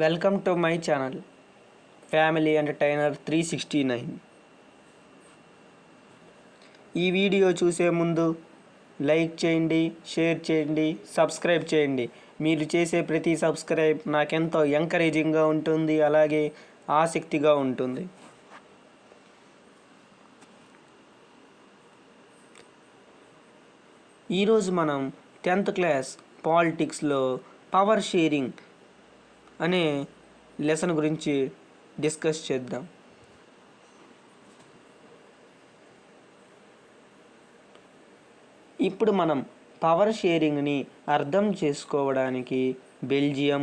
Welcome to my channel family entertainer 369. ఈ video చూసే ముందు లైక్ చేయండి, షేర్ చేయండి, సబ్స్క్రైబ్ చేయండి. మీరు చేసే ప్రతి సబ్స్క్రైబ్ నాకెంతో ఎంకరేజింగ్గా ఉంటుంది, అలాగే ఆసక్తిగా ఉంటుంది. ఈరోజు మనం 10th క్లాస్ పాలిటిక్స్లో పవర్ షేరింగ్ అనే లెసన్ గురించి డిస్కస్ చేద్దాం. ఇప్పుడు మనం పవర్ షేరింగ్ని అర్థం చేసుకోవడానికి బెల్జియం,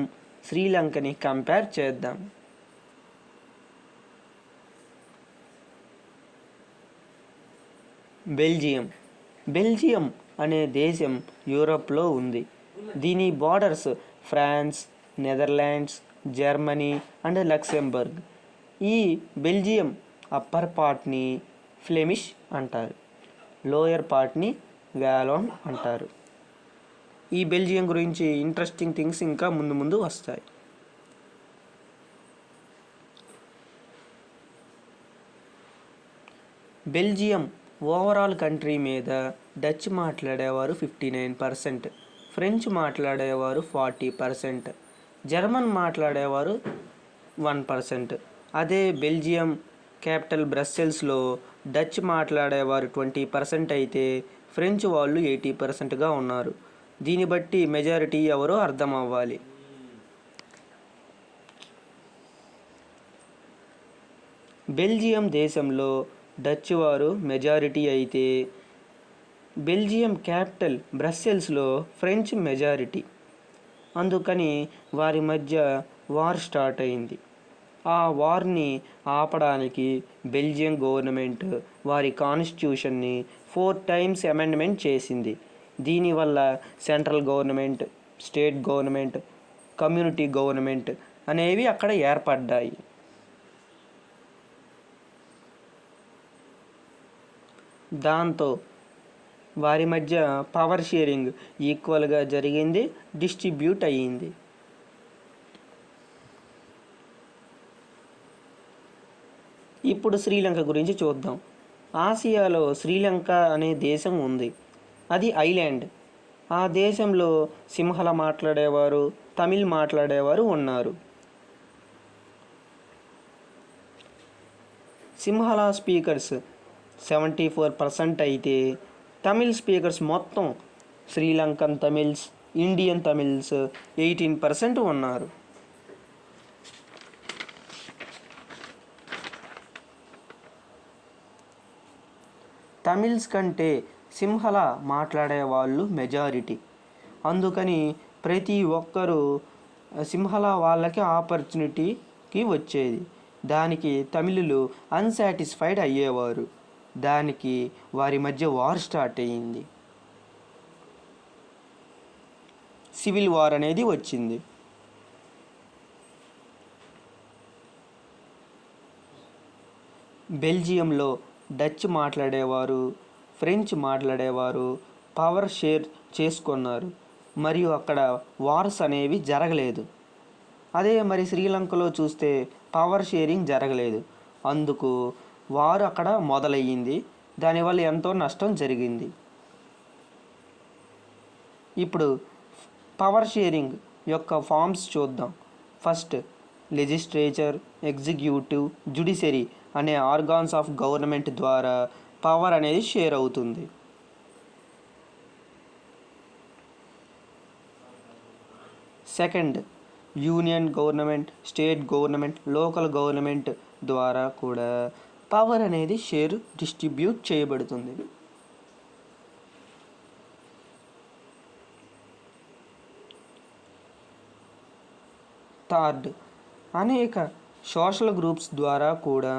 శ్రీలంకని కంపేర్ చేద్దాం. బెల్జియం అనే దేశం యూరోప్లో ఉంది. దీని borders France, Netherlands, Germany and Luxembourg. ఈ బెల్జియం అప్పర్ పార్ట్ని ఫ్లెమిష్ అంటారు, లోయర్ పార్ట్ని వాలోన్ అంటారు. ఈ బెల్జియం గురించి ఇంట్రెస్టింగ్ థింగ్స్ ఇంకా ముందు వస్తాయి. బెల్జియం ఓవరాల్ కంట్రీ మీద డచ్ మాట్లాడేవారు 59%, ఫ్రెంచ్ మాట్లాడేవారు 40%, జర్మన్ మాట్లాడేవారు 1%. అదే బెల్జియం క్యాపిటల్ బ్రస్సెల్స్లో డచ్ మాట్లాడేవారు 20% అయితే ఫ్రెంచ్ వాళ్ళు 80%గా ఉన్నారు. దీన్ని బట్టి మెజారిటీ ఎవరో అర్థం అవ్వాలి. బెల్జియం దేశంలో డచ్ వారు మెజారిటీ అయితే బెల్జియం క్యాపిటల్ బ్రస్సెల్స్లో ఫ్రెంచ్ మెజారిటీ. అందుకని వారి మధ్య వార్ స్టార్ట్ అయింది. ఆ వార్ని ఆపడానికి బెల్జియం గవర్నమెంట్ వారి కాన్స్టిట్యూషన్ని 4 times అమెండ్మెంట్ చేసింది. దీనివల్ల central government, state government, community government అనేవి అక్కడ ఏర్పడ్డాయి. దాంతో వారి మధ్య పవర్ షేరింగ్ ఈక్వల్గా జరిగింది, డిస్ట్రిబ్యూట్ అయ్యింది. ఇప్పుడు శ్రీలంక గురించి చూద్దాం. ఆసియాలో శ్రీలంక అనే దేశం ఉంది. అది ఐలాండ్. ఆ దేశంలో సింహళ మాట్లాడేవారు, తమిళ్ మాట్లాడేవారు ఉన్నారు. సింహళ స్పీకర్స్ 74% అయితే తమిళ్ స్పీకర్స్ మొత్తం శ్రీలంకన్ తమిళ్స్, ఇండియన్ తమిళ్స్ 18% ఉన్నారు. తమిళ్స్ కంటే సింహళ మాట్లాడే వాళ్ళు మెజారిటీ. అందుకని ప్రతి ఒక్కరూ సింహళ వాళ్ళకి ఆపర్చునిటీకి వచ్చేది. దానికి తమిళులు అన్సాటిస్ఫైడ్ అయ్యేవారు. దానికి వారి మధ్య వార్ స్టార్ట్ అయ్యింది. సివిల్ వార్ అనేది వచ్చింది. బెల్జియంలో డచ్ మాట్లాడేవారు, ఫ్రెంచ్ మాట్లాడేవారు పవర్ షేర్ చేసుకున్నారు. మరియు అక్కడ వార్స్ అనేవి జరగలేదు. అదే మరి శ్రీలంకలో చూస్తే పవర్ షేరింగ్ జరగలేదు. అందుకు వారు అక్కడ మొదలయ్యింది. దానివల్ల ఎంతో నష్టం జరిగింది. ఇప్పుడు పవర్ షేరింగ్ యొక్క ఫామ్స్ చూద్దాం. ఫస్ట్, లెజిస్లేచర్, ఎగ్జిక్యూటివ్, జ్యుడిషియరీ అనే ఆర్గాన్స్ ఆఫ్ గవర్నమెంట్ ద్వారా పవర్ అనేది షేర్ అవుతుంది. Second, union government, state government, local government ద్వారా కూడా పవర్ అనేది షేర్ డిస్ట్రిబ్యూట్ చేయబడుతుంది. థర్డ్, అనేక సోషల్ గ్రూప్స్ ద్వారా కూడా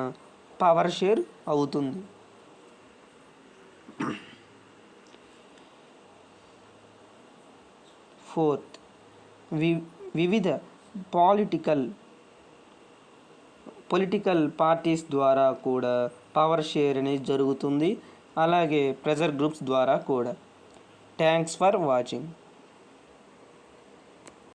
పవర్ షేర్ అవుతుంది. ఫోర్త్, వివిధ పొలిటికల్ పార్టీస్ ద్వారా కూడా పవర్ షేర్ అనేది జరుగుతుంది. అలాగే ప్రెజర్ గ్రూప్స్ ద్వారా కూడా. Thanks for watching.